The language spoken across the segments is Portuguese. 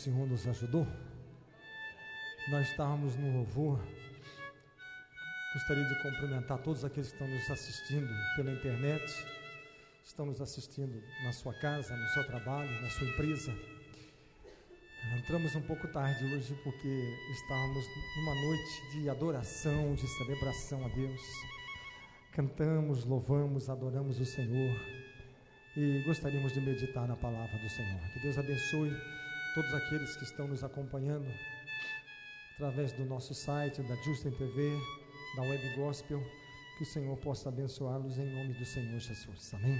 O Senhor nos ajudou. Nós estávamos no louvor. Gostaria de cumprimentar todos aqueles que estão nos assistindo pela internet, estão nos assistindo na sua casa, no seu trabalho, na sua empresa. Entramos um pouco tarde hoje porque estávamos numa noite de adoração, de celebração a Deus. Cantamos, louvamos, adoramos o Senhor e gostaríamos de meditar na palavra do Senhor. Que Deus abençoe todos aqueles que estão nos acompanhando através do nosso site, da Justin TV, da Web Gospel. Que o Senhor possa abençoá-los em nome do Senhor Jesus. Amém?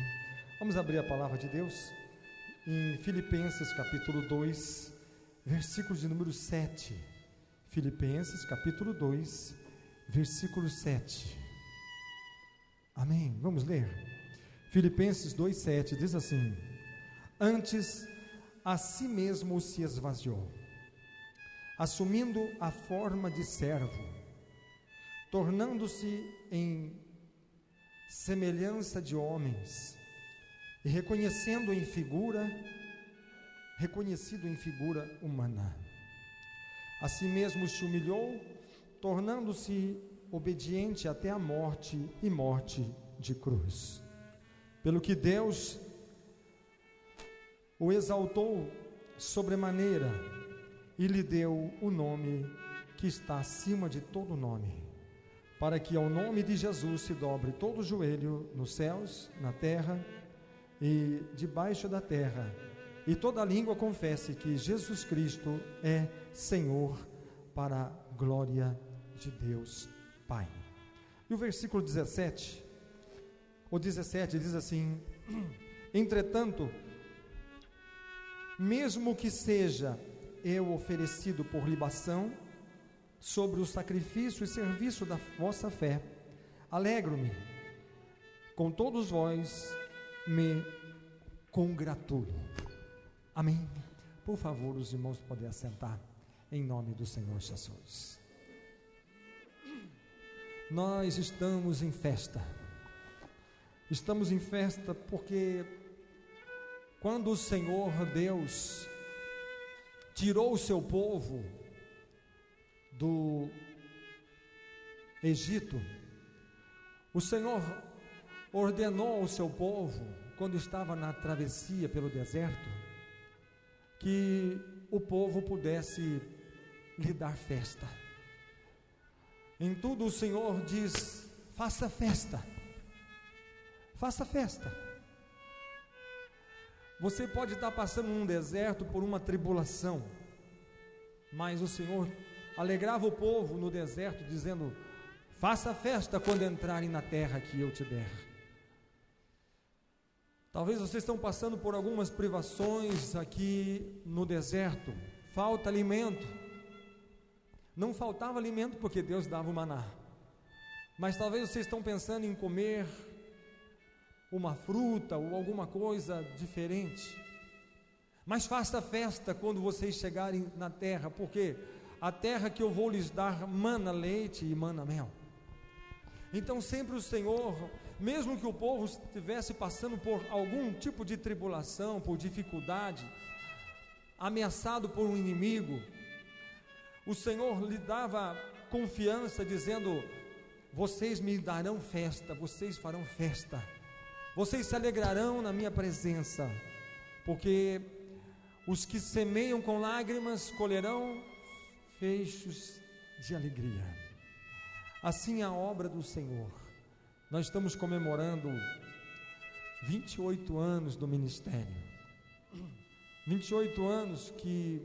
Vamos abrir a palavra de Deus em Filipenses capítulo 2, versículo de número 7. Filipenses capítulo 2, versículo 7. Amém? Vamos ler. Filipenses 2, 7 diz assim: antes a si mesmo se esvaziou, assumindo a forma de servo, tornando-se em semelhança de homens, e reconhecido em figura humana. A si mesmo se humilhou, tornando-se obediente até a morte e morte de cruz. Pelo que Deus o exaltou sobremaneira e lhe deu o nome que está acima de todo nome, para que ao nome de Jesus se dobre todo o joelho nos céus, na terra e debaixo da terra, e toda língua confesse que Jesus Cristo é Senhor, para a glória de Deus Pai. E o versículo 17 diz assim: entretanto, mesmo que seja eu oferecido por libação sobre o sacrifício e serviço da vossa fé, alegro-me com todos vós, me congratulo. Amém? Por favor, os irmãos podem assentar em nome do Senhor Jesus. Nós estamos em festa. Estamos em festa porque quando o Senhor Deus tirou o seu povo do Egito, o Senhor ordenou ao seu povo, quando estava na travessia pelo deserto, que o povo pudesse lhe dar festa. Em tudo o Senhor diz: faça festa, faça festa. Você pode estar passando num deserto por uma tribulação, mas o Senhor alegrava o povo no deserto, dizendo: faça festa quando entrarem na terra que eu te der. Talvez vocês estão passando por algumas privações aqui no deserto, falta alimento. Não faltava alimento porque Deus dava o maná, mas talvez vocês estão pensando em comer uma fruta ou alguma coisa diferente. Mas faça festa quando vocês chegarem na terra, porque a terra que eu vou lhes dar mana leite e mana mel. Então sempre o Senhor, mesmo que o povo estivesse passando por algum tipo de tribulação, por dificuldade, ameaçado por um inimigo, o Senhor lhe dava confiança, dizendo: vocês me darão festa, vocês farão festa, vocês se alegrarão na minha presença, porque os que semeiam com lágrimas colherão feixes de alegria. Assim a obra do Senhor. Nós estamos comemorando 28 anos do ministério, 28 anos que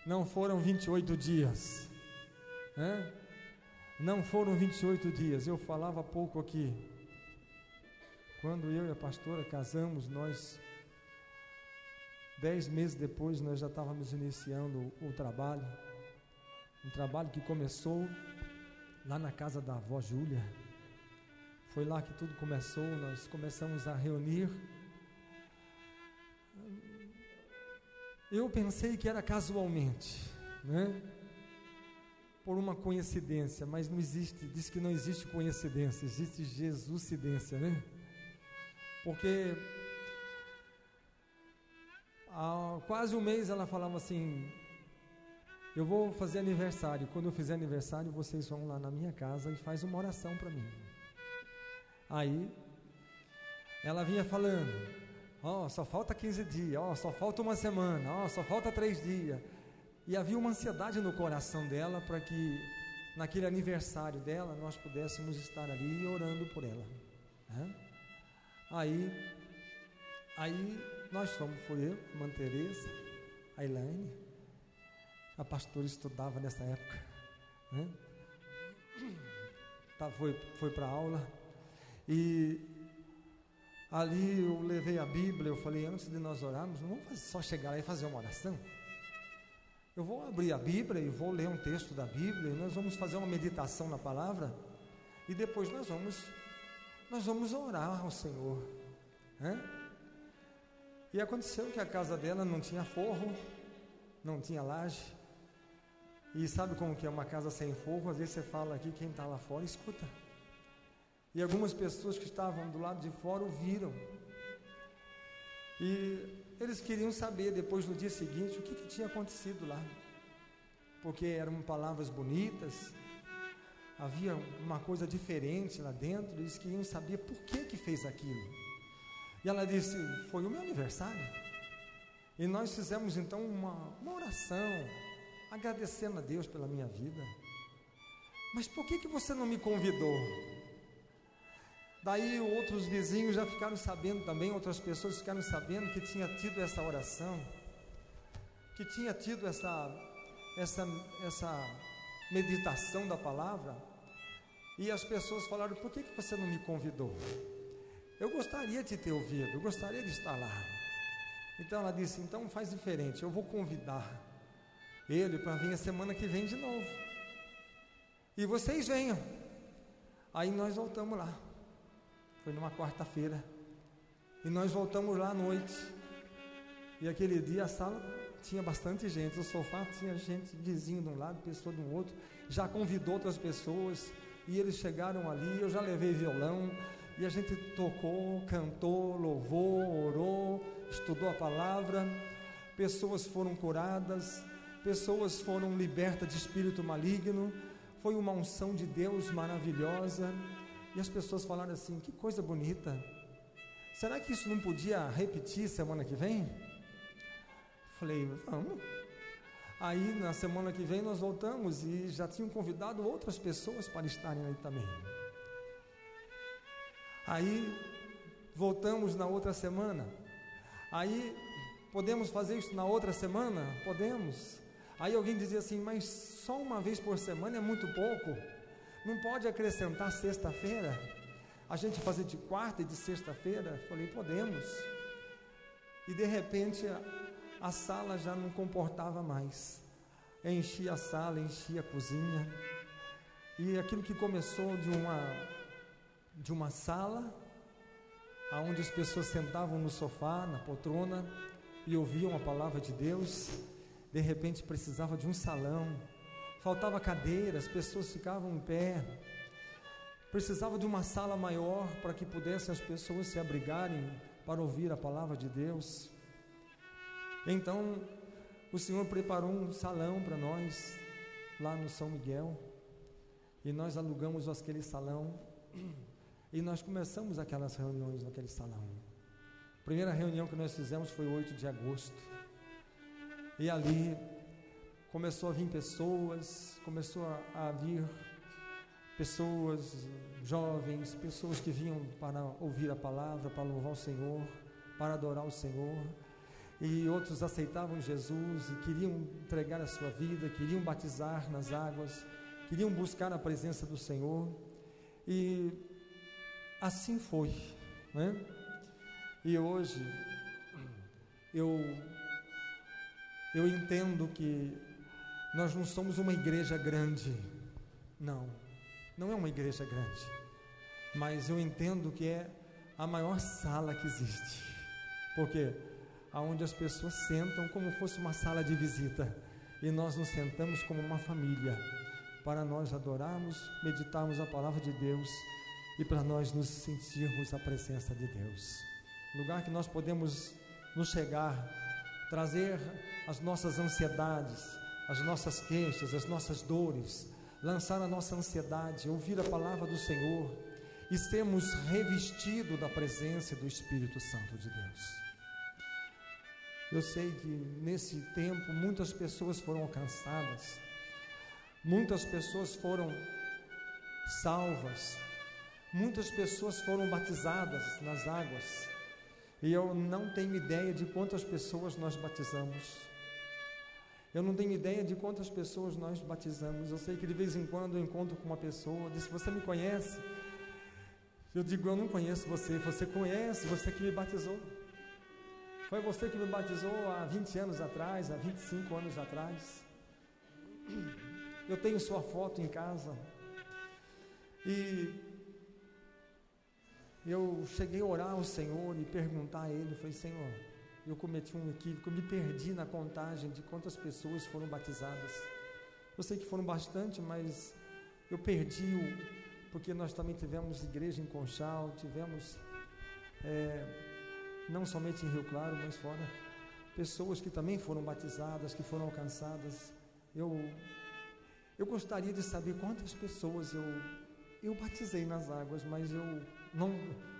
não foram 28 dias, né? Não foram 28 dias. Eu falava há pouco aqui, quando eu e a pastora casamos, nós 10 meses depois nós já estávamos iniciando o trabalho, um trabalho que começou lá na casa da avó Júlia. Foi lá que tudo começou. Nós começamos a reunir. Eu pensei que era casualmente, né? Por uma coincidência, mas não existe. Diz que não existe coincidência, existe Jesuscidência, né? Porque há quase um mês ela falava assim: eu vou fazer aniversário, quando eu fizer aniversário vocês vão lá na minha casa e faz uma oração para mim. Aí ela vinha falando: só falta 15 dias, só falta uma semana, só falta 3 dias. E havia uma ansiedade no coração dela para que naquele aniversário dela nós pudéssemos estar ali orando por ela, né? Aí nós fomos, foi eu, a irmã Tereza, a Elaine, a pastora estudava nessa época, né? Foi para a aula, e ali eu levei a Bíblia. Eu falei: antes de nós orarmos, não vamos só chegar lá e fazer uma oração. Eu vou abrir a Bíblia e vou ler um texto da Bíblia, e nós vamos fazer uma meditação na palavra, e depois nós vamos orar ao Senhor, né? E aconteceu que a casa dela não tinha forro, não tinha laje. E sabe como que é uma casa sem forro? Às vezes você fala aqui, quem está lá fora escuta. E algumas pessoas que estavam do lado de fora ouviram. E eles queriam saber depois, no dia seguinte, o que tinha acontecido lá. Porque eram palavras bonitas, havia uma coisa diferente lá dentro. Eles queriam saber por que fez aquilo. E ela disse: foi o meu aniversário. E nós fizemos então uma oração, agradecendo a Deus pela minha vida. Mas por que você não me convidou? Daí outros vizinhos já ficaram sabendo também, outras pessoas ficaram sabendo que tinha tido essa oração, que tinha tido essa meditação da palavra. E as pessoas falaram: por que você não me convidou? Eu gostaria de ter ouvido, eu gostaria de estar lá. Então ela disse: então faz diferente, eu vou convidar ele para vir a semana que vem de novo, e vocês venham. Aí nós voltamos lá, foi numa quarta-feira, e nós voltamos lá à noite. E aquele dia a sala tinha bastante gente, o sofá tinha gente, vizinho de um lado, pessoa do outro. Já convidou outras pessoas, e eles chegaram ali. Eu já levei violão, e a gente tocou, cantou, louvou, orou, estudou a palavra. Pessoas foram curadas, pessoas foram libertas de espírito maligno. Foi uma unção de Deus maravilhosa. E as pessoas falaram assim: que coisa bonita, será que isso não podia repetir semana que vem? Falei: vamos. Aí na semana que vem nós voltamos, e já tinham convidado outras pessoas para estarem aí também. Aí voltamos na outra semana. Aí: podemos fazer isso na outra semana? Podemos. Aí alguém dizia assim: mas só uma vez por semana é muito pouco, não pode acrescentar sexta-feira, a gente fazer de quarta e de sexta-feira? Falei: podemos. E de repente a sala já não comportava mais, enchia a sala, enchia a cozinha. E aquilo que começou de uma sala, onde as pessoas sentavam no sofá, na poltrona, e ouviam a palavra de Deus, de repente precisava de um salão, faltava cadeira, as pessoas ficavam em pé, precisava de uma sala maior para que pudessem as pessoas se abrigarem para ouvir a palavra de Deus. Então o Senhor preparou um salão para nós lá no São Miguel, e nós alugamos aquele salão, e nós começamos aquelas reuniões naquele salão. A primeira reunião que nós fizemos foi 8 de agosto, e ali começou a vir pessoas, jovens, pessoas que vinham para ouvir a palavra, para louvar o Senhor, para adorar o Senhor. E outros aceitavam Jesus e queriam entregar a sua vida, queriam batizar nas águas, queriam buscar a presença do Senhor. E assim foi, né? E hoje eu entendo que nós não somos uma igreja grande, não é uma igreja grande, mas eu entendo que é a maior sala que existe, porque aonde as pessoas sentam como fosse uma sala de visita, e nós nos sentamos como uma família, para nós adorarmos, meditarmos a palavra de Deus, e para nós nos sentirmos a presença de Deus. Lugar que nós podemos nos chegar trazer as nossas ansiedades, as nossas queixas, as nossas dores, lançar a nossa ansiedade, ouvir a palavra do Senhor e sermos revestidos da presença do Espírito Santo de Deus. Eu sei que nesse tempo muitas pessoas foram alcançadas, muitas pessoas foram salvas, muitas pessoas foram batizadas nas águas, e eu não tenho ideia de quantas pessoas nós batizamos. Eu não tenho ideia de quantas pessoas nós batizamos. Eu sei que de vez em quando eu encontro com uma pessoa, diz: você me conhece? Eu digo: eu não conheço você. Você conhece, você que me batizou. Foi você que me batizou há 20 anos atrás, há 25 anos atrás. Eu tenho sua foto em casa. E eu cheguei a orar ao Senhor e perguntar a Ele, falei: Senhor, eu cometi um equívoco, eu me perdi na contagem de quantas pessoas foram batizadas. Eu sei que foram bastante, mas eu perdi porque nós também tivemos igreja em Conchal, tivemos, não somente em Rio Claro, mas fora, pessoas que também foram batizadas, que foram alcançadas. Eu gostaria de saber quantas pessoas eu batizei nas águas, mas eu não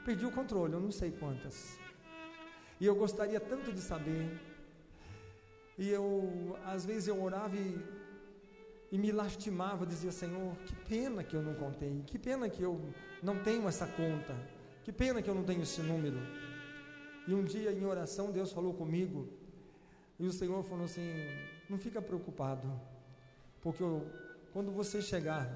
perdi o controle, eu não sei quantas. E eu gostaria tanto de saber. E às vezes eu orava e me lastimava, dizia: Senhor, que pena que eu não contei, que pena que eu não tenho essa conta, que pena que eu não tenho esse número. E um dia em oração Deus falou comigo, e o Senhor falou assim: não fica preocupado, porque quando você chegar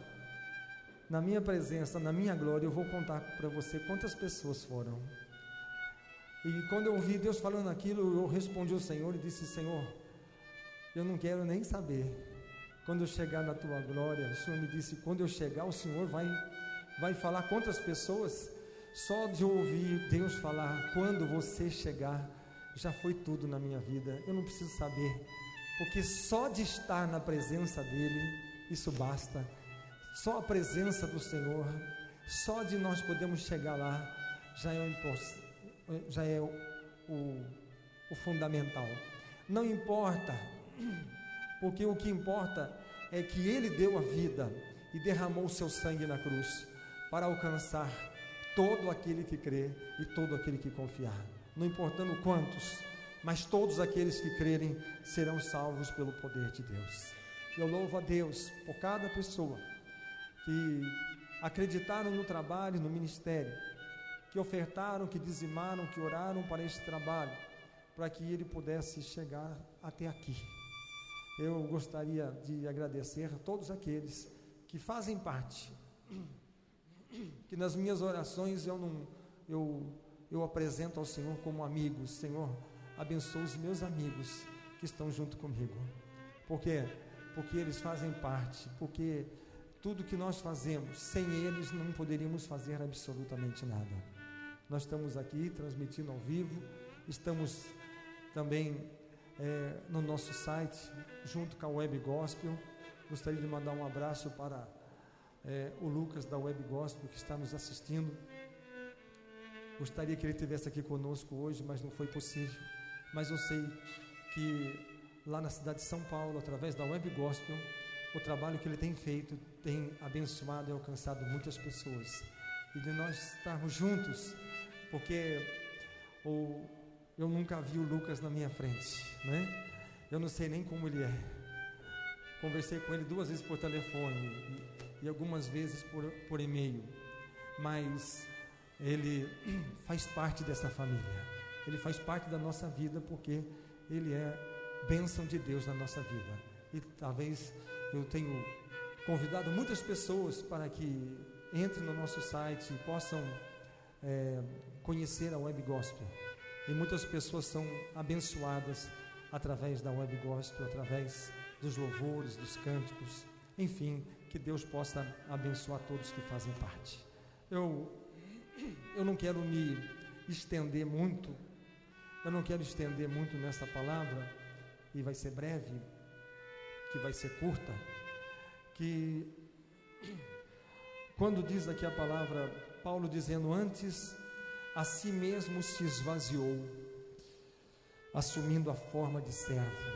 na minha presença, na minha glória, eu vou contar para você quantas pessoas foram. E quando eu ouvi Deus falando aquilo, eu respondi ao Senhor e disse: Senhor, eu não quero nem saber. Quando eu chegar na tua glória, o Senhor me disse: quando eu chegar, o Senhor vai falar quantas pessoas. Só de ouvir Deus falar, quando você chegar, já foi tudo na minha vida. Eu não preciso saber, porque só de estar na presença dEle, isso basta. Só a presença do Senhor, só de nós podermos chegar lá, já é o fundamental. Não importa, porque o que importa é que Ele deu a vida e derramou o seu sangue na cruz para alcançar todo aquele que crê e todo aquele que confiar, não importando quantos, mas todos aqueles que crerem serão salvos pelo poder de Deus. Eu louvo a Deus por cada pessoa que acreditaram no trabalho, no ministério, que ofertaram, que dizimaram, que oraram para esse trabalho, para que ele pudesse chegar até aqui. Eu gostaria de agradecer a todos aqueles que fazem parte, que nas minhas orações eu apresento ao Senhor como amigos. Senhor, abençoa os meus amigos que estão junto comigo. Por quê? Porque eles fazem parte, porque tudo que nós fazemos, sem eles não poderíamos fazer absolutamente nada. Nós estamos aqui transmitindo ao vivo, estamos também no nosso site, junto com a Web Gospel. Gostaria de mandar um abraço para o Lucas da Web Gospel, que está nos assistindo. Gostaria que ele estivesse aqui conosco hoje, mas não foi possível. Mas eu sei que lá na cidade de São Paulo, através da Web Gospel, o trabalho que ele tem feito tem abençoado e alcançado muitas pessoas. E de nós estarmos juntos, porque eu nunca vi o Lucas na minha frente, né? Eu não sei nem como ele é. Conversei com ele 2 vezes por telefone e algumas vezes por e-mail, mas ele faz parte dessa família, ele faz parte da nossa vida, porque ele é bênção de Deus na nossa vida. E talvez eu tenho convidado muitas pessoas para que entrem no nosso site e possam conhecer a Web Gospel, e muitas pessoas são abençoadas através da Web Gospel, através dos louvores, dos cânticos, enfim, que Deus possa abençoar todos que fazem parte. Eu não quero me estender muito, nessa palavra, e vai ser breve, que vai ser curta, que quando diz aqui a palavra, Paulo dizendo: antes a si mesmo se esvaziou, assumindo a forma de servo.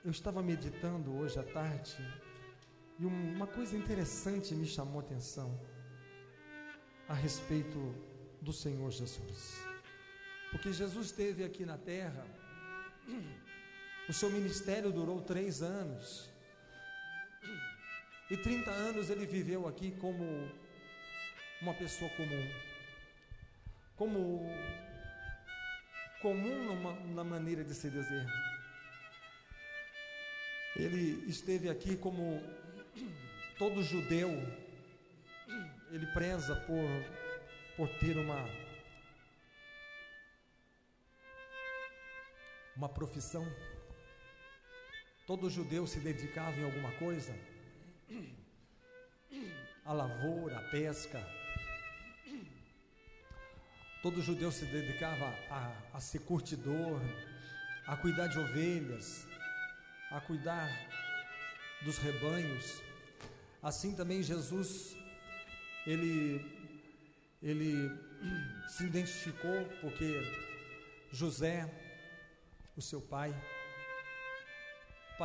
Eu estava meditando hoje à tarde e uma coisa interessante me chamou a atenção a respeito do Senhor Jesus. Porque Jesus esteve aqui na terra, o seu ministério durou 3 anos, e 30 anos ele viveu aqui como uma pessoa comum, na maneira de se dizer. Ele esteve aqui como todo judeu, ele preza por ter uma profissão. Todo judeu se dedicava em alguma coisa, a lavoura, a pesca. Todo judeu se dedicava a ser curtidor, a cuidar de ovelhas, a cuidar dos rebanhos. Assim também Jesus, ele se identificou, porque José, o seu pai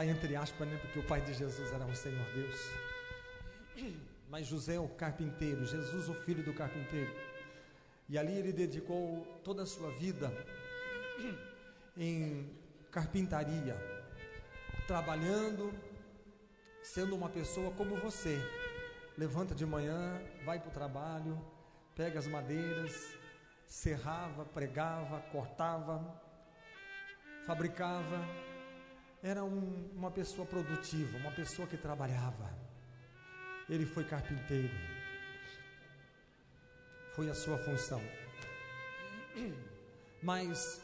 entre aspas, né? Porque o pai de Jesus era o Senhor Deus, mas José o carpinteiro, Jesus o filho do carpinteiro, e ali ele dedicou toda a sua vida em carpintaria, trabalhando, sendo uma pessoa como você. Levanta de manhã, vai para o trabalho, pega as madeiras, serrava, pregava, cortava, fabricava. Era uma pessoa produtiva, uma pessoa que trabalhava. Ele foi carpinteiro, foi a sua função. Mas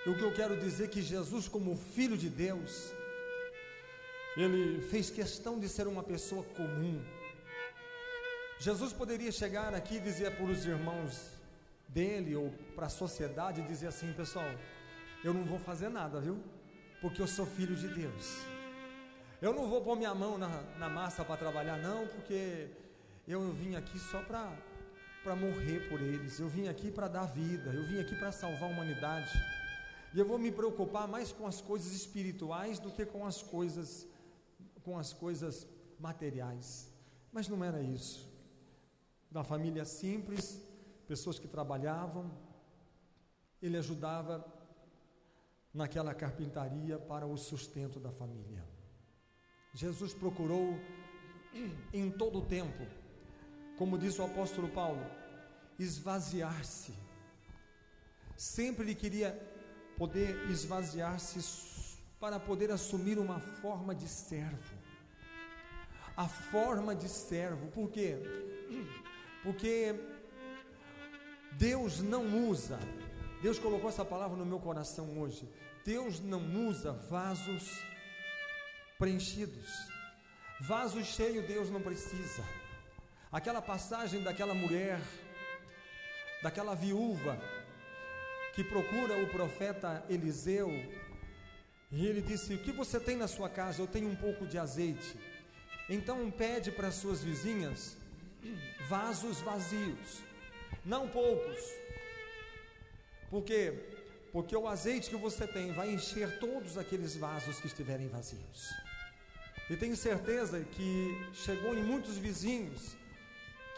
o que eu quero dizer é que Jesus, como Filho de Deus, ele fez questão de ser uma pessoa comum. Jesus poderia chegar aqui e dizer para os irmãos dele, ou para a sociedade, e dizer assim: pessoal, eu não vou fazer nada, viu? Porque eu sou filho de Deus. Eu não vou pôr minha mão na massa para trabalhar, não, porque eu vim aqui só para morrer por eles. Eu vim aqui para dar vida, eu vim aqui para salvar a humanidade. E eu vou me preocupar mais com as coisas espirituais do que com as coisas materiais. Mas não era isso. Da família simples, pessoas que trabalhavam, ele ajudava naquela carpintaria para o sustento da família. Jesus procurou em todo o tempo, como diz o apóstolo Paulo, esvaziar-se. Sempre ele queria poder esvaziar-se para poder assumir uma forma de servo. A forma de servo. Por quê? Porque Deus não usa, Deus colocou essa palavra no meu coração hoje, Deus não usa vasos preenchidos. Vaso cheio Deus não precisa. Aquela passagem daquela mulher, daquela viúva que procura o profeta Eliseu, e ele disse: o que você tem na sua casa? Eu tenho um pouco de azeite. Então pede para as suas vizinhas vasos vazios, não poucos. Por quê? Porque o azeite que você tem vai encher todos aqueles vasos que estiverem vazios. E tenho certeza que chegou em muitos vizinhos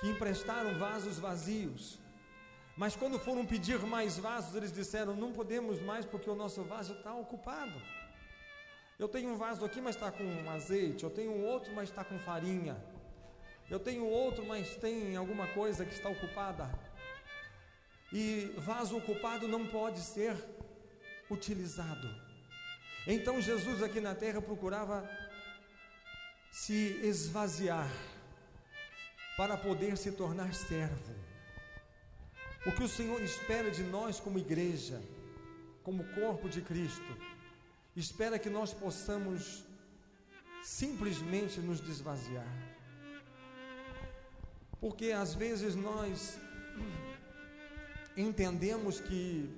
que emprestaram vasos vazios, mas quando foram pedir mais vasos, eles disseram: não podemos mais porque o nosso vaso está ocupado. Eu tenho um vaso aqui, mas está com azeite. Eu tenho um outro, mas está com farinha. Eu tenho outro, mas tem alguma coisa que está ocupada. E vaso ocupado não pode ser utilizado. Então Jesus aqui na terra procurava se esvaziar para poder se tornar servo. O que o Senhor espera de nós como igreja, como corpo de Cristo, espera que nós possamos simplesmente nos desvaziar. Porque às vezes nós entendemos que,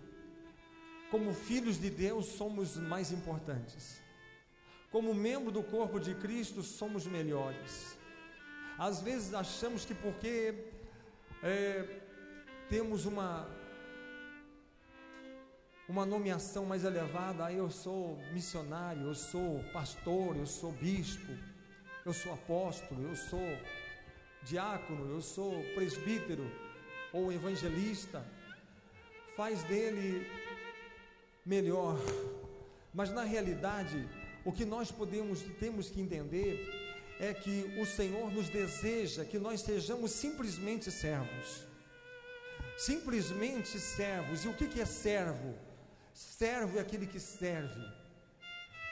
como filhos de Deus, somos mais importantes. Como membro do corpo de Cristo, somos melhores. Às vezes achamos que porque temos uma uma nomeação mais elevada. Eu sou missionário, eu sou pastor, eu sou bispo, eu sou apóstolo, eu sou diácono, eu sou presbítero ou evangelista, faz dele melhor. Mas na realidade, o que nós temos que entender é que o Senhor nos deseja que nós sejamos simplesmente servos. Simplesmente servos. E o que é servo? Servo é aquele que serve.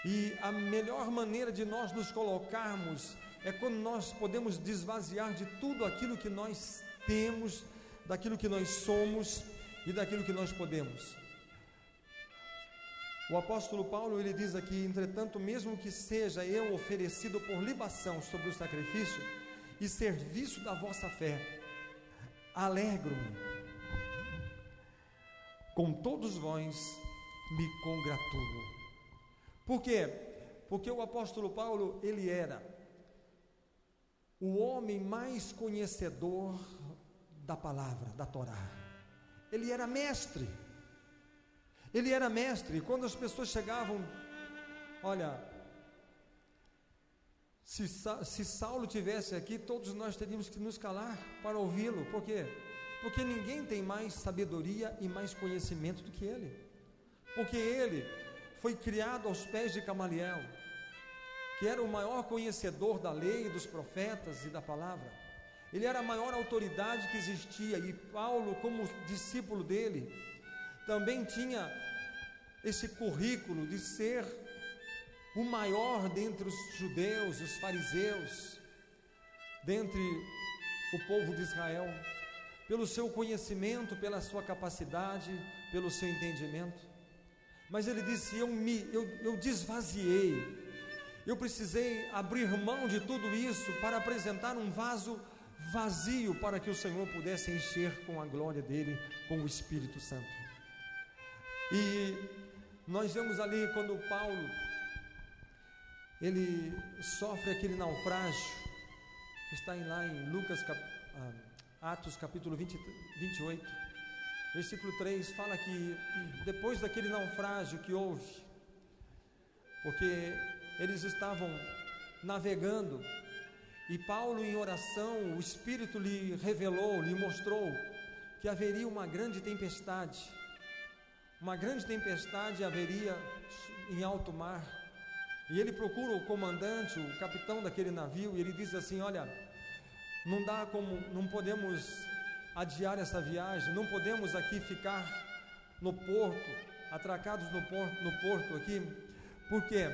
E a melhor maneira de nós nos colocarmos é quando nós podemos desvaziar de tudo aquilo que nós temos, daquilo que nós somos e daquilo que nós podemos. O apóstolo Paulo, ele diz aqui: entretanto, mesmo que seja eu oferecido por libação sobre o sacrifício e serviço da vossa fé, alegro-me, com todos vós me congratulo. Por quê? Porque o apóstolo Paulo, ele era o homem mais conhecedor da palavra, da Torá. Ele era mestre. Ele era mestre. Quando as pessoas chegavam, olha, se Saulo tivesse aqui, todos nós teríamos que nos calar para ouvi-lo. Por quê? Porque ninguém tem mais sabedoria e mais conhecimento do que ele. Porque ele foi criado aos pés de Gamaliel, que era o maior conhecedor da lei, dos profetas e da palavra. Ele era a maior autoridade que existia, e Paulo, como discípulo dele, também tinha esse currículo de ser o maior dentre os judeus, os fariseus, dentre o povo de Israel, pelo seu conhecimento, pela sua capacidade, pelo seu entendimento. Mas ele disse: eu desvaziei, eu precisei abrir mão de tudo isso para apresentar um vaso vazio, para que o Senhor pudesse encher com a glória dele, com o Espírito Santo. E nós vemos ali quando Paulo, ele sofre aquele naufrágio, que está lá em Atos capítulo 28, versículo 3, fala que depois daquele naufrágio que houve, porque eles estavam navegando, e Paulo, em oração, o Espírito lhe revelou, lhe mostrou que haveria uma grande tempestade. Uma grande tempestade haveria em alto mar. E ele procura o comandante, o capitão daquele navio, e ele diz assim: olha, não podemos adiar essa viagem, não podemos aqui ficar no porto, atracados no porto aqui. Por quê?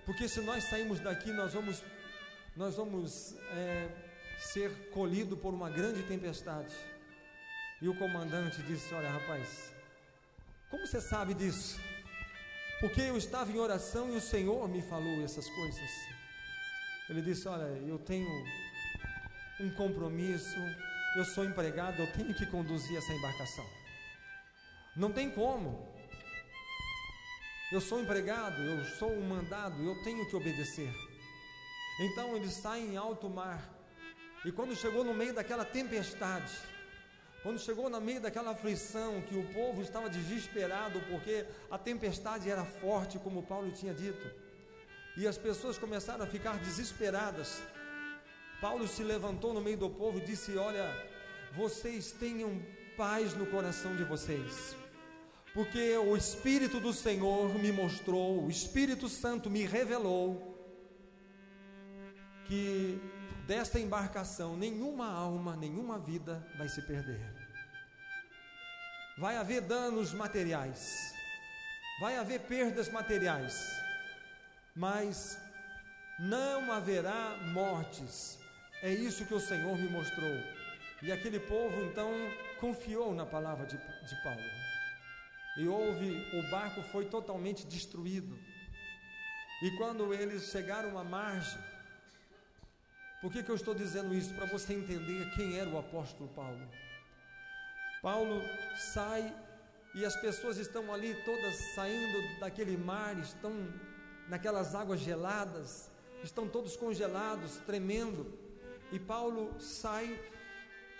Porque se nós sairmos daqui, nós vamos ser colhidos por uma grande tempestade. E o comandante disse: olha, rapaz, como você sabe disso? Porque eu estava em oração e o Senhor me falou essas coisas. Ele disse: olha, eu tenho um compromisso, eu sou empregado, eu tenho que conduzir essa embarcação. Não tem como. Eu sou empregado, eu sou um mandado, eu tenho que obedecer. Então ele sai em alto mar, e quando chegou no meio daquela tempestade, quando chegou no meio daquela aflição, que o povo estava desesperado, porque a tempestade era forte, como Paulo tinha dito, e as pessoas começaram a ficar desesperadas, Paulo se levantou no meio do povo e disse: olha, vocês tenham paz no coração de vocês, porque o Espírito do Senhor me mostrou, o Espírito Santo me revelou, que desta embarcação nenhuma alma, nenhuma vida vai se perder. Vai haver danos materiais, vai haver perdas materiais, mas não haverá mortes. É isso que o Senhor me mostrou. E aquele povo então confiou na palavra de Paulo. E o barco foi totalmente destruído. E quando eles chegaram à margem, por que eu estou dizendo isso? Para você entender quem era o apóstolo Paulo. Paulo sai e as pessoas estão ali todas saindo daquele mar, estão naquelas águas geladas, estão todos congelados, tremendo. E Paulo sai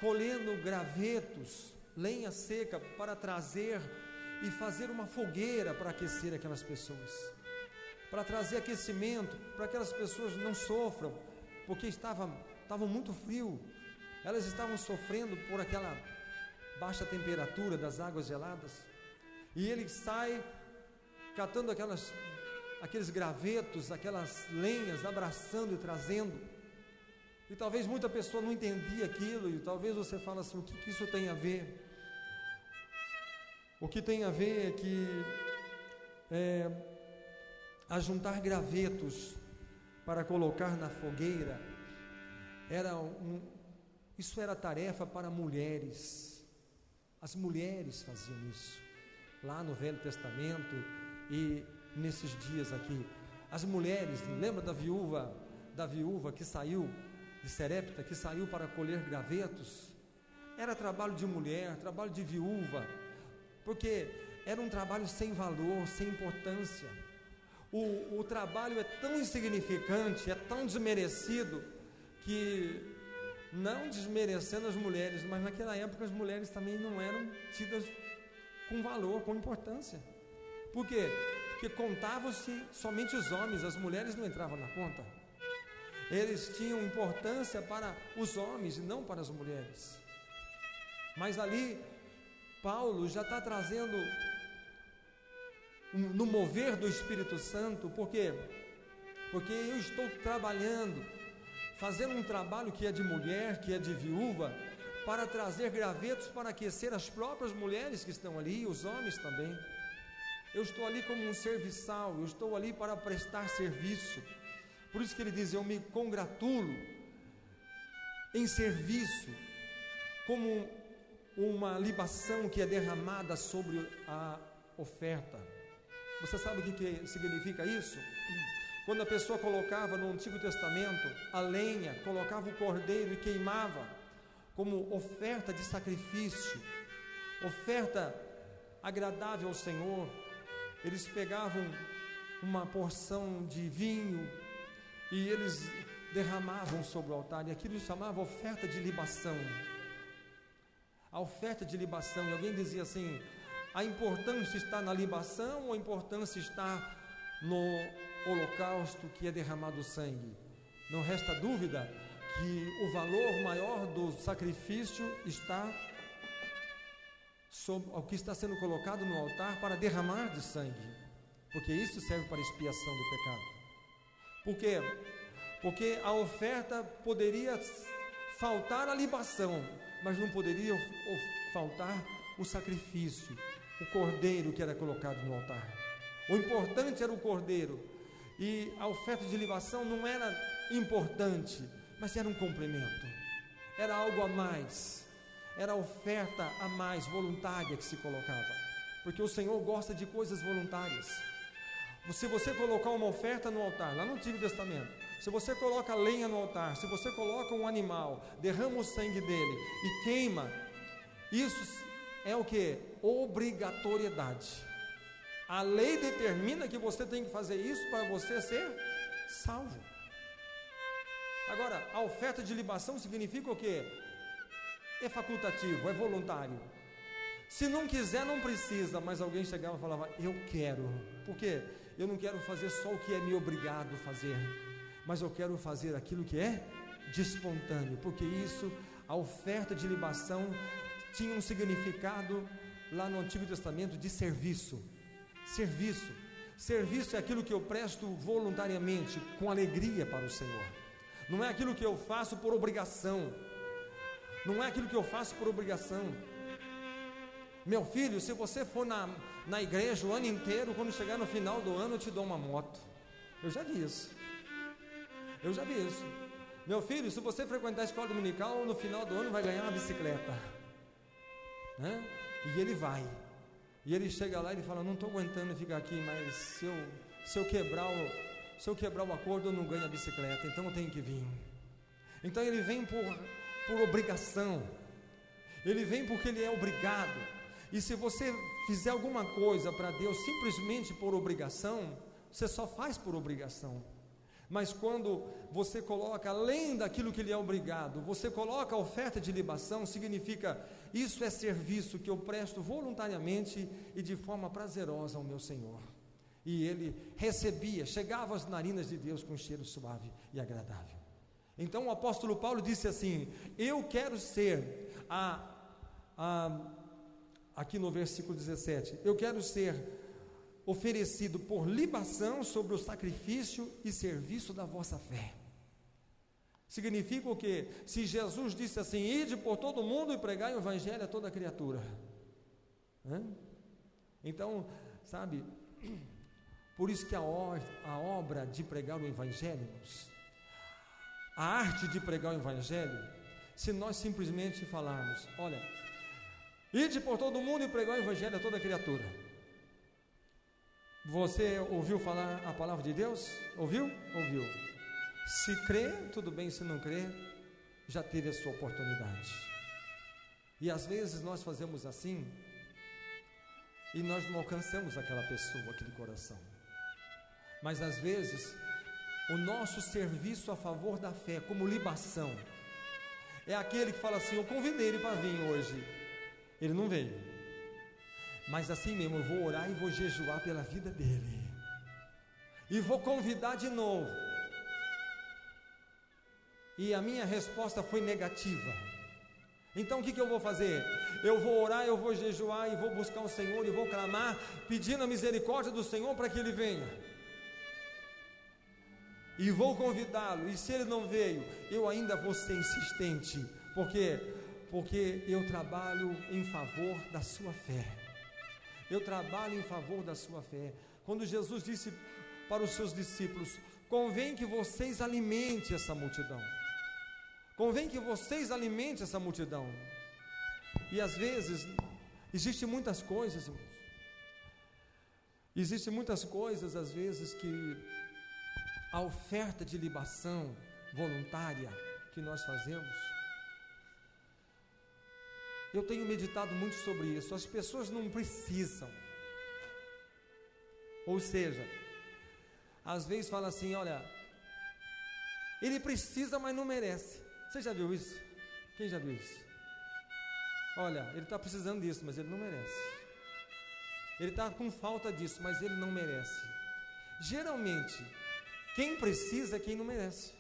colhendo gravetos, lenha seca, para trazer e fazer uma fogueira para aquecer aquelas pessoas, para trazer aquecimento, para que aquelas pessoas não sofram, porque estavam muito frio, elas estavam sofrendo por aquela baixa temperatura das águas geladas, e ele sai catando aqueles gravetos, aquelas lenhas, abraçando e trazendo, e talvez muita pessoa não entendia aquilo, e talvez você fale assim, o que isso tem a ver? O que tem a ver é que ajuntar gravetos para colocar na fogueira, isso era tarefa para mulheres. As mulheres faziam isso, lá no Velho Testamento e nesses dias aqui. As mulheres, lembra da viúva que saiu de Serepta, que saiu para colher gravetos? Era trabalho de mulher, trabalho de viúva, porque era um trabalho sem valor, sem importância. O trabalho é tão insignificante, é tão desmerecido, que, não desmerecendo as mulheres, mas naquela época as mulheres também não eram tidas com valor, com importância. Por quê? Porque contavam-se somente os homens, as mulheres não entravam na conta. Eles tinham importância para os homens e não para as mulheres. Mas ali Paulo já está trazendo no mover do Espírito Santo. Por quê? Porque eu estou trabalhando, fazendo um trabalho que é de mulher, que é de viúva, para trazer gravetos para aquecer as próprias mulheres que estão ali, e os homens também. Eu estou ali como um serviçal, eu estou ali para prestar serviço. Por isso que ele diz, eu me congratulo em serviço, como uma libação que é derramada sobre a oferta. Você sabe o que significa isso? Quando a pessoa colocava no Antigo Testamento a lenha, colocava o cordeiro e queimava como oferta de sacrifício, oferta agradável ao Senhor, eles pegavam uma porção de vinho e eles derramavam sobre o altar, e aquilo chamava oferta de libação. A oferta de libação, e alguém dizia assim, a importância está na libação ou a importância está no holocausto que é derramado sangue? Não resta dúvida que o valor maior do sacrifício está sobre o que está sendo colocado no altar para derramar de sangue, porque isso serve para expiação do pecado. Por quê? Porque a oferta poderia faltar a libação, mas não poderia faltar o sacrifício, o cordeiro que era colocado no altar. O importante era o cordeiro, e a oferta de libação não era importante, mas era um complemento, era algo a mais, era a oferta a mais voluntária que se colocava, porque o Senhor gosta de coisas voluntárias. Se você colocar uma oferta no altar, lá no Antigo Testamento, se você coloca lenha no altar, se você coloca um animal, derrama o sangue dele e queima, isso é o que? Obrigatoriedade. A lei determina que você tem que fazer isso para você ser salvo. Agora, a oferta de libação significa o quê? É facultativo, é voluntário. Se não quiser, não precisa, mas alguém chegava e falava, eu quero. Por quê? Eu não quero fazer só o que é me obrigado a fazer, mas eu quero fazer aquilo que é de espontâneo, porque isso, a oferta de libação tinha um significado lá no Antigo Testamento de serviço. Serviço é aquilo que eu presto voluntariamente, com alegria para o Senhor. Não é aquilo que eu faço por obrigação. Não é aquilo que eu faço por obrigação. Meu filho, se você for na igreja o ano inteiro, quando chegar no final do ano eu te dou uma moto. Eu já vi isso. Meu filho, se você frequentar a escola dominical, no final do ano vai ganhar uma bicicleta, né? E ele vai. E ele chega lá e ele fala, não estou aguentando ficar aqui, mas se eu quebrar o acordo eu não ganho a bicicleta, então eu tenho que vir. Então ele vem por obrigação, ele vem porque ele é obrigado. E se você fizer alguma coisa para Deus simplesmente por obrigação, você só faz por obrigação. Mas quando você coloca além daquilo que ele é obrigado, você coloca a oferta de libação, significa isso é serviço que eu presto voluntariamente e de forma prazerosa ao meu Senhor. E ele recebia, chegava às narinas de Deus com um cheiro suave e agradável. Então o apóstolo Paulo disse assim: eu quero ser, aqui no versículo 17, eu quero ser oferecido por libação sobre o sacrifício e serviço da vossa fé. Significa o quê? Se Jesus disse assim: ide por todo mundo e pregai o evangelho a toda criatura. Então, sabe, por isso que a obra de pregar o evangelho, a arte de pregar o evangelho, se nós simplesmente falarmos: olha, ide por todo mundo e pregar o evangelho a toda criatura. Você ouviu falar a palavra de Deus? Ouviu? Ouviu. Se crê, tudo bem, se não crê, já teve a sua oportunidade. E às vezes nós fazemos assim, e nós não alcançamos aquela pessoa, aquele coração. Mas às vezes, o nosso serviço a favor da fé, como libação, é aquele que fala assim: eu convidei ele para vir hoje, ele não veio, mas assim mesmo eu vou orar e vou jejuar pela vida dele, e vou convidar de novo, e a minha resposta foi negativa. Então o que eu vou fazer? Eu vou orar, eu vou jejuar e vou buscar o Senhor e vou clamar, pedindo a misericórdia do Senhor para que ele venha, e vou convidá-lo. E se ele não veio, eu ainda vou ser insistente, porque eu trabalho em favor da sua fé. Eu trabalho em favor da sua fé. Quando Jesus disse para os seus discípulos: convém que vocês alimentem essa multidão. Convém que vocês alimentem essa multidão. E às vezes, existem muitas coisas, irmãos. Existem muitas coisas, às vezes, que a oferta de libação voluntária que nós fazemos, eu tenho meditado muito sobre isso. As pessoas não precisam. Ou seja, às vezes fala assim: olha, ele precisa, mas não merece. Você já viu isso? Quem já viu isso? Olha, ele está precisando disso, mas ele não merece. Ele está com falta disso, mas ele não merece. Geralmente, quem precisa é quem não merece.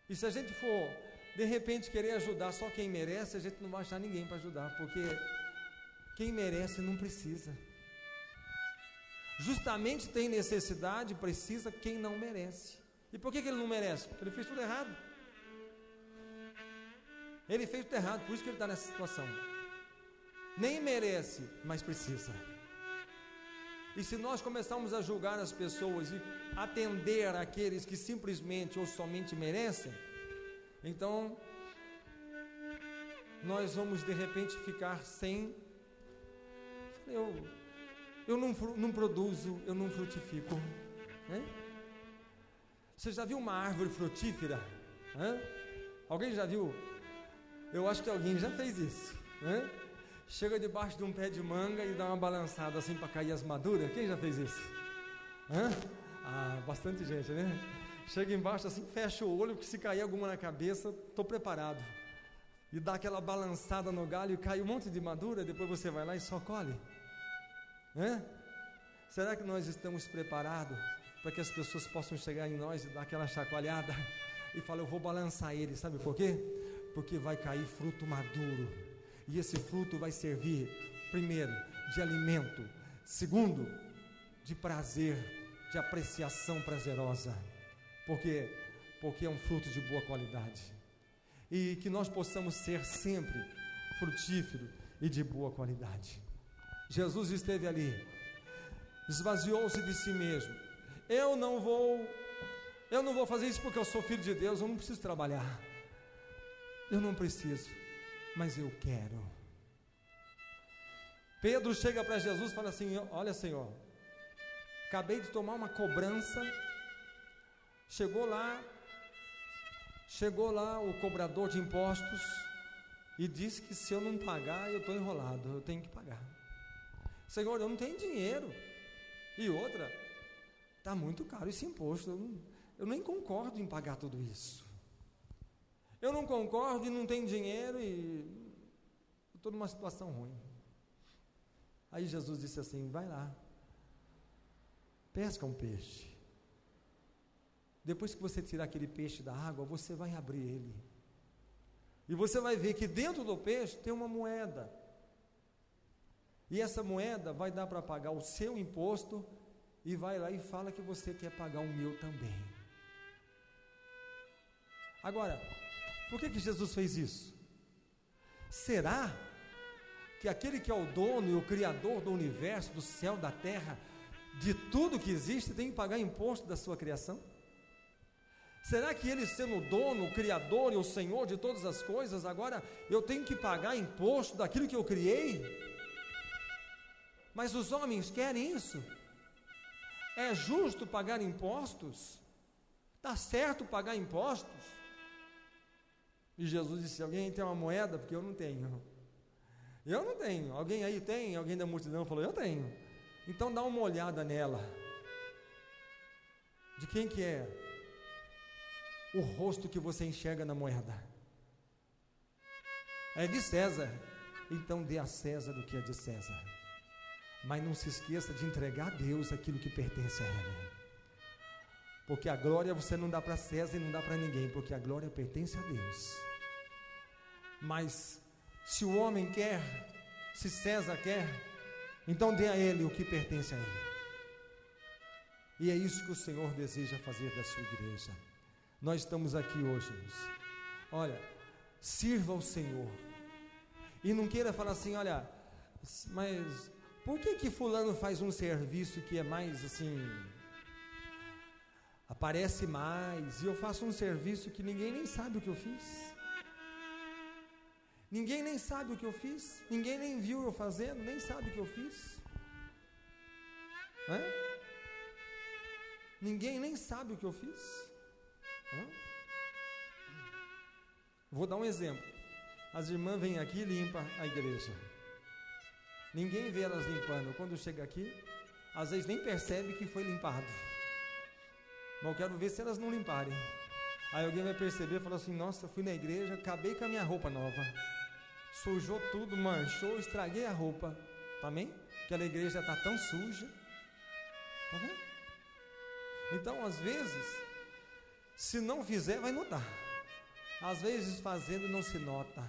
E se a gente for, de repente, querer ajudar só quem merece, a gente não vai achar ninguém para ajudar, porque quem merece não precisa. Justamente tem necessidade, precisa quem não merece. E por que ele não merece? Porque ele fez tudo errado. Ele fez tudo errado, por isso que ele está nessa situação. Nem merece, mas precisa. E se nós começarmos a julgar as pessoas e atender àqueles que simplesmente ou somente merecem, então nós vamos de repente ficar sem. Eu não produzo, eu não frutifico, né? Você já viu uma árvore frutífera? Alguém já viu? Eu acho que alguém já fez isso, né? Chega debaixo de um pé de manga e dá uma balançada assim para cair as maduras. Quem já fez isso? Bastante gente, né? Chega embaixo assim, fecha o olho, porque se cair alguma na cabeça, estou preparado. E dá aquela balançada no galho e cai um monte de madura, depois você vai lá e só colhe. Será que nós estamos preparados para que as pessoas possam chegar em nós e dar aquela chacoalhada e falar: eu vou balançar ele? Sabe por quê? Porque vai cair fruto maduro, e esse fruto vai servir, primeiro, de alimento, segundo, de prazer, de apreciação prazerosa, porque é um fruto de boa qualidade, e que nós possamos ser sempre frutífero e de boa qualidade. Jesus esteve ali, esvaziou-se de si mesmo. Eu não vou fazer isso porque eu sou filho de Deus, eu não preciso trabalhar, eu não preciso, mas eu quero. Pedro chega para Jesus e fala assim: olha, Senhor, acabei de tomar uma cobrança. Chegou lá o cobrador de impostos e disse que se eu não pagar, eu estou enrolado, eu tenho que pagar. Senhor, eu não tenho dinheiro. E outra, está muito caro esse imposto, eu nem concordo em pagar tudo isso. Eu não concordo e não tenho dinheiro, e estou numa situação ruim. Aí Jesus disse assim: vai lá, pesca um peixe. Depois que você tirar aquele peixe da água, você vai abrir ele. E você vai ver que dentro do peixe tem uma moeda. E essa moeda vai dar para pagar o seu imposto, e vai lá e fala que você quer pagar o meu também. Agora, por que Jesus fez isso? Será que aquele que é o dono e o criador do universo, do céu, da terra, de tudo que existe, tem que pagar imposto da sua criação? Será que ele, sendo o dono, o criador e o senhor de todas as coisas, agora eu tenho que pagar imposto daquilo que eu criei? Mas os homens querem isso? É justo pagar impostos? Está certo pagar impostos? E Jesus disse: alguém tem uma moeda? Porque eu não tenho. Eu não tenho. Alguém aí tem? Alguém da multidão falou: eu tenho. Então dá uma olhada nela. De quem que é o rosto que você enxerga na moeda? É de César. Então dê a César o que é de César. Mas não se esqueça de entregar a Deus aquilo que pertence a Ele. Porque a glória você não dá para César e não dá para ninguém, porque a glória pertence a Deus. Mas se o homem quer, se César quer, então dê a ele o que pertence a ele. E é isso que o Senhor deseja fazer da sua igreja. Nós estamos aqui hoje, irmãos. Olha, sirva ao Senhor. E não queira falar assim: olha, mas por que fulano faz um serviço que é mais assim, aparece mais, e eu faço um serviço que ninguém nem sabe o que eu fiz? Ninguém nem sabe o que eu fiz, ninguém nem viu eu fazendo, nem sabe o que eu fiz. Ninguém nem sabe o que eu fiz. Vou dar um exemplo. As irmãs vêm aqui e limpam a igreja. Ninguém vê elas limpando. Quando chega aqui, às vezes nem percebe que foi limpado. Mas eu quero ver se elas não limparem. Aí alguém vai perceber e falar assim: nossa, fui na igreja, acabei com a minha roupa nova, sujou tudo, manchou, estraguei a roupa. Amém? Aquela igreja está tão suja. Está vendo? Então, às vezes, se não fizer, vai notar. Às vezes, fazendo, não se nota.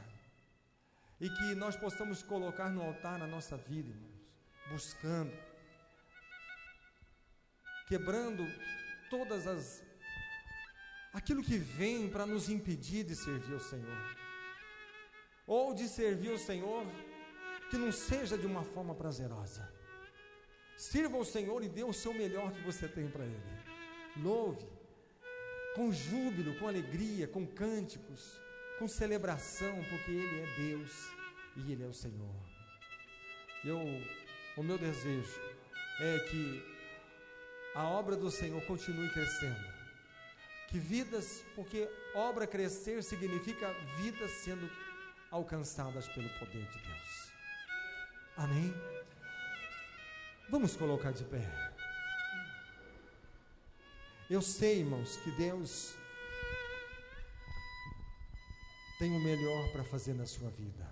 E que nós possamos colocar no altar na nossa vida, irmãos, buscando, quebrando todas aquilo que vem para nos impedir de servir ao Senhor, ou de servir ao Senhor que não seja de uma forma prazerosa. Sirva ao Senhor e dê o seu melhor que você tem para Ele. Louve com júbilo, com alegria, com cânticos, com celebração, porque Ele é Deus e Ele é o Senhor. O meu desejo é que a obra do Senhor continue crescendo, que vidas, porque obra crescer significa vidas sendo alcançadas pelo poder de Deus. Amém? Vamos colocar de pé. Eu sei, irmãos, que Deus tem o melhor para fazer na sua vida.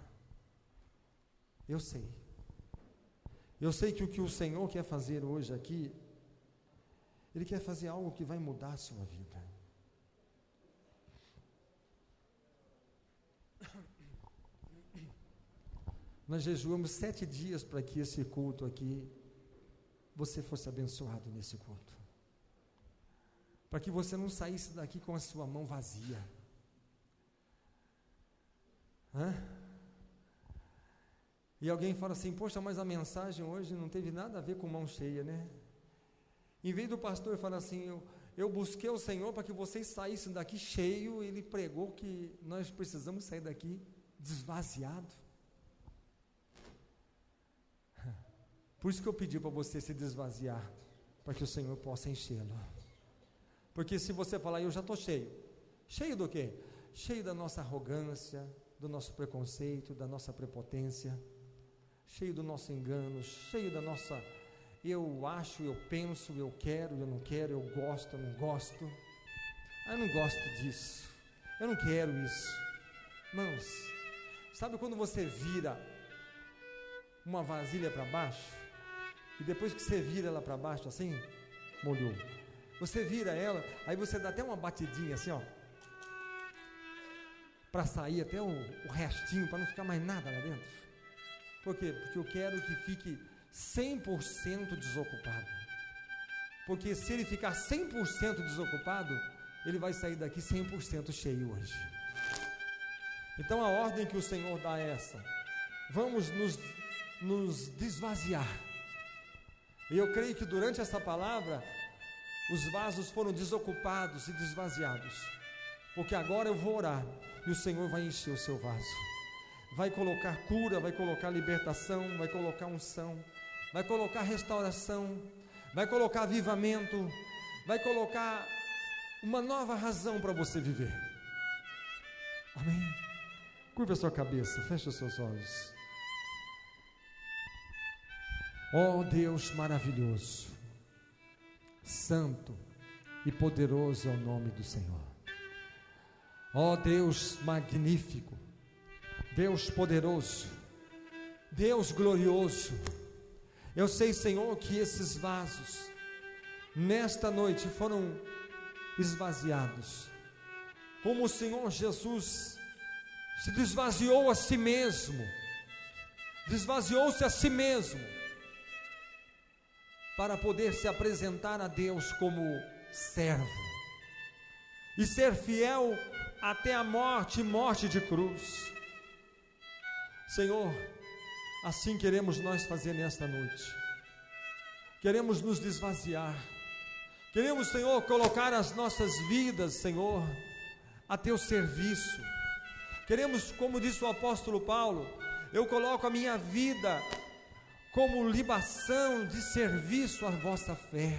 Eu sei. Eu sei que o que o Senhor quer fazer hoje aqui, Ele quer fazer algo que vai mudar a sua vida. Nós jejuamos 7 dias para que esse culto aqui, você fosse abençoado nesse culto. Para que você não saísse daqui com a sua mão vazia. E alguém fala assim: poxa, mas a mensagem hoje não teve nada a ver com mão cheia, né? Em vez do pastor falar assim: eu busquei o Senhor para que vocês saíssem daqui cheio, ele pregou que nós precisamos sair daqui desvaziado. Por isso que eu pedi para você se desvaziar, para que o Senhor possa enchê-lo. Porque se você falar: eu já estou cheio. Cheio do quê? Cheio da nossa arrogância, do nosso preconceito, da nossa prepotência, cheio do nosso engano, cheio da nossa eu acho, eu penso, eu quero, eu não quero, eu gosto, eu não gosto. Eu não gosto disso, eu não quero isso. Irmãos, Sabe quando você vira uma vasilha para baixo, e depois que você vira ela para baixo assim, molhou, você vira ela, aí você dá até uma batidinha assim, ó, para sair até o restinho, para não ficar mais nada lá dentro. Por quê? Porque eu quero que fique 100% desocupado, porque se ele ficar 100% desocupado, ele vai sair daqui 100% cheio hoje. Então a ordem que o Senhor dá é essa: vamos nos desvaziar. E eu creio que durante essa palavra os vasos foram desocupados e desvaziados, porque agora eu vou orar e o Senhor vai encher o seu vaso, vai colocar cura, vai colocar libertação, vai colocar unção, vai colocar restauração, vai colocar avivamento, vai colocar uma nova razão para você viver. Amém? Curva a sua cabeça, feche os seus olhos. Ó Deus maravilhoso, santo e poderoso é o nome do Senhor. Ó Deus magnífico, Deus poderoso, Deus glorioso, eu sei, Senhor, que esses vasos nesta noite foram esvaziados, como o Senhor Jesus se desvaziou a si mesmo, desvaziou-se a si mesmo, para poder se apresentar a Deus como servo, e ser fiel até a morte, morte de cruz. Senhor, assim queremos nós fazer nesta noite, queremos nos desvaziar, queremos, Senhor, colocar as nossas vidas, Senhor, a teu serviço. Queremos, como disse o apóstolo Paulo, eu coloco a minha vida como libação de serviço à vossa fé,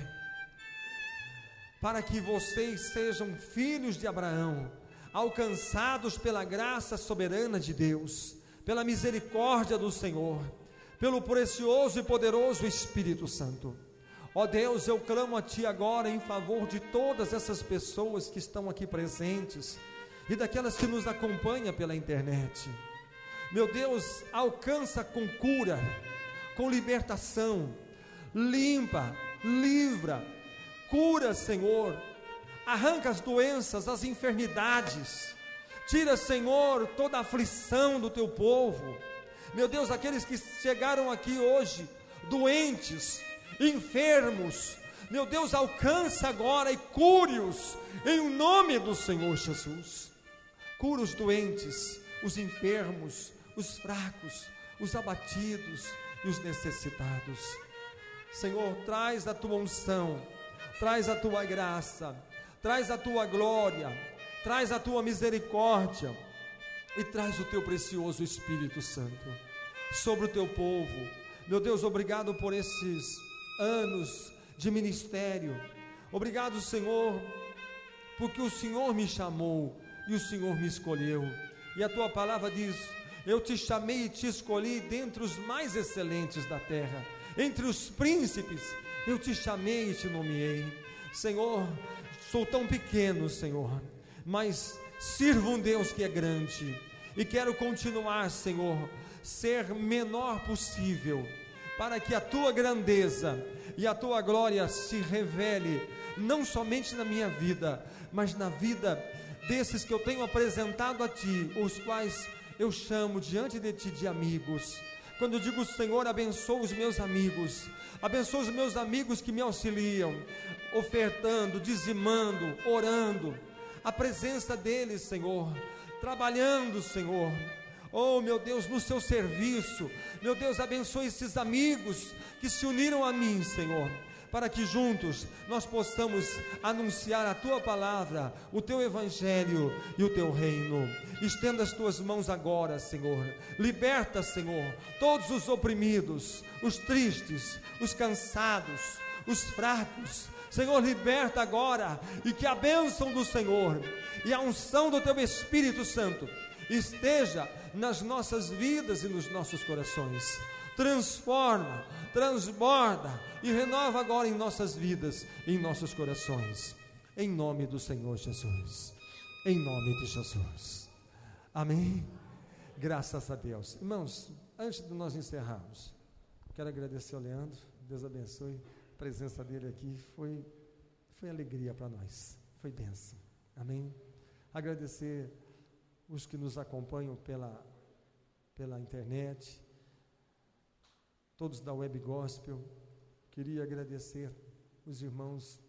para que vocês sejam filhos de Abraão, alcançados pela graça soberana de Deus, pela misericórdia do Senhor, pelo precioso e poderoso Espírito Santo. Ó Deus, eu clamo a Ti agora em favor de todas essas pessoas que estão aqui presentes e daquelas que nos acompanham pela internet. Meu Deus, alcança com cura, com libertação, limpa, livra, cura, Senhor, arranca as doenças, as enfermidades, tira, Senhor, toda a aflição do Teu povo. Meu Deus, aqueles que chegaram aqui hoje, doentes, enfermos, meu Deus, alcança agora e cure-os, em nome do Senhor Jesus. Cura os doentes, os enfermos, os fracos, os abatidos e os necessitados. Senhor, traz a Tua unção, traz a Tua graça, traz a Tua glória, traz a Tua misericórdia e traz o Teu precioso Espírito Santo sobre o Teu povo. Meu Deus, obrigado por esses anos de ministério. Obrigado, Senhor, porque o Senhor me chamou e o Senhor me escolheu. E a Tua palavra diz: eu te chamei e te escolhi dentre os mais excelentes da terra, entre os príncipes eu te chamei e te nomeei. Senhor, sou tão pequeno, Senhor, mas sirvo um Deus que é grande, e quero continuar, Senhor, ser menor possível, para que a Tua grandeza e a Tua glória se revele, não somente na minha vida, mas na vida desses que eu tenho apresentado a Ti, os quais eu chamo diante de Ti de amigos. Quando eu digo, Senhor, abençoa os meus amigos, abençoa os meus amigos que me auxiliam, ofertando, dizimando, orando, a presença deles, Senhor, trabalhando, Senhor, oh meu Deus, no seu serviço. Meu Deus, abençoe esses amigos que se uniram a mim, Senhor, para que juntos nós possamos anunciar a Tua palavra, o Teu evangelho e o Teu reino. Estenda as Tuas mãos agora, Senhor, liberta, Senhor, todos os oprimidos, os tristes, os cansados, os fracos. Senhor, liberta agora, e que a bênção do Senhor e a unção do Teu Espírito Santo esteja nas nossas vidas e nos nossos corações. Transforma, transborda e renova agora em nossas vidas, em nossos corações, em nome do Senhor Jesus, em nome de Jesus, amém. Graças a Deus. Irmãos, antes de nós encerrarmos, quero agradecer ao Leandro, Deus abençoe, a presença dele aqui foi alegria para nós, foi bênção, amém? Agradecer os que nos acompanham pela internet, todos da Web Gospel. Queria agradecer os irmãos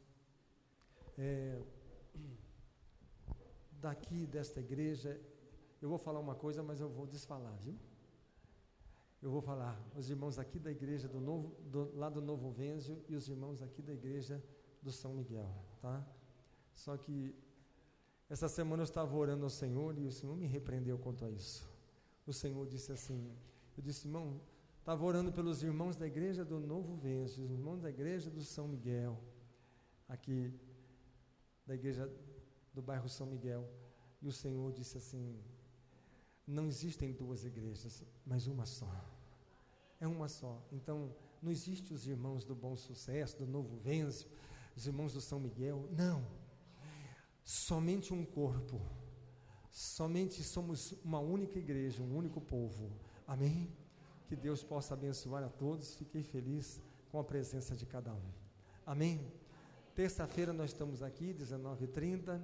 daqui desta igreja. Eu vou falar uma coisa, mas eu vou desfalar, viu? Eu vou falar, os irmãos aqui da igreja lá do Novo Vênzio e os irmãos aqui da igreja do São Miguel, tá? Só que essa semana eu estava orando ao Senhor e o Senhor me repreendeu quanto a isso. O Senhor disse assim, eu disse, irmão, estava orando pelos irmãos da igreja do Novo Vênzio, os irmãos da igreja do São Miguel, aqui da igreja do bairro São Miguel, e o Senhor disse assim, não existem duas igrejas, mas uma só, é uma só. Então, não existe os irmãos do Bom Sucesso, do Novo Vênzio, os irmãos do São Miguel, não, somente um corpo, somente somos uma única igreja, um único povo, amém? Que Deus possa abençoar a todos, fiquei feliz com a presença de cada um, amém? Terça-feira nós estamos aqui, 19h30,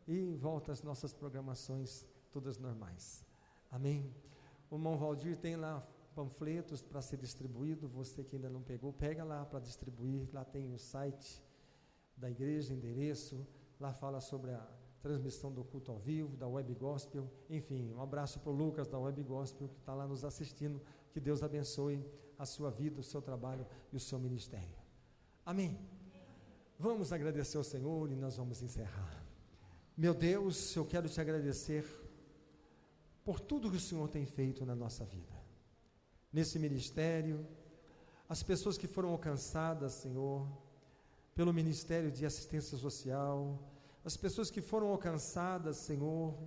e volta às nossas programações todas normais, amém? O irmão Valdir tem lá panfletos para ser distribuído, você que ainda não pegou, pega lá para distribuir, lá tem o site da igreja, endereço, lá fala sobre a transmissão do culto ao vivo, da Web Gospel, enfim, um abraço para o Lucas da Web Gospel, que está lá nos assistindo, que Deus abençoe a sua vida, o seu trabalho e o seu ministério, amém? Vamos agradecer ao Senhor e nós vamos encerrar. Meu Deus, eu quero te agradecer por tudo que o Senhor tem feito na nossa vida, nesse ministério, as pessoas que foram alcançadas, Senhor, pelo Ministério de Assistência Social, as pessoas que foram alcançadas, Senhor,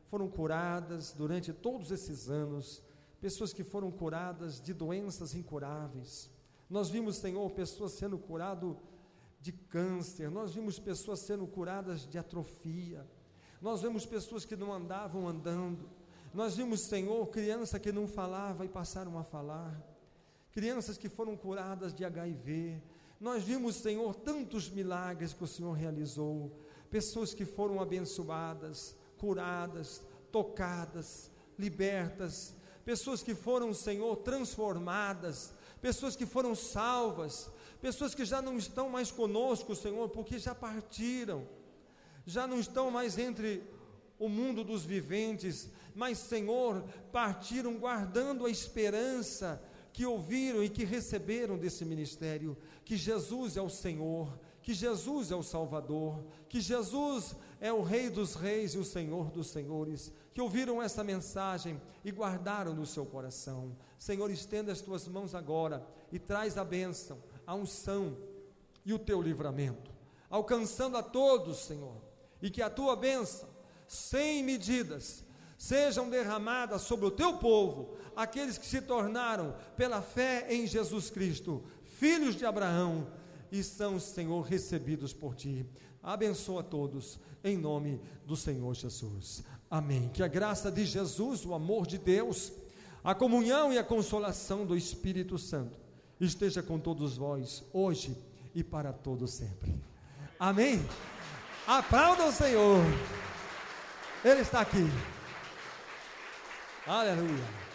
foram curadas durante todos esses anos, pessoas que foram curadas de doenças incuráveis. Nós vimos, Senhor, pessoas sendo curadas de câncer, nós vimos pessoas sendo curadas de atrofia, nós vimos pessoas que não andavam andando, nós vimos, Senhor, criança que não falava e passaram a falar, crianças que foram curadas de HIV, nós vimos, Senhor, tantos milagres que o Senhor realizou, pessoas que foram abençoadas, curadas, tocadas, libertas, pessoas que foram, Senhor, transformadas, pessoas que foram salvas, pessoas que já não estão mais conosco, Senhor, porque já partiram, já não estão mais entre o mundo dos viventes, mas, Senhor, partiram guardando a esperança que ouviram e que receberam desse ministério, que Jesus é o Senhor, que Jesus é o Salvador, que Jesus é o Rei dos Reis e o Senhor dos Senhores, que ouviram essa mensagem e guardaram no seu coração. Senhor, estenda as tuas mãos agora e traz a bênção, a unção e o teu livramento, alcançando a todos, Senhor, e que a tua bênção, sem medidas, sejam derramadas sobre o teu povo, aqueles que se tornaram pela fé em Jesus Cristo, filhos de Abraão, e são, Senhor, recebidos por ti. Abençoa todos, em nome do Senhor Jesus, amém. Que a graça de Jesus, o amor de Deus, a comunhão e a consolação do Espírito Santo esteja com todos vós, hoje e para todo sempre, amém. Aplauda o Senhor, Ele está aqui, aleluia.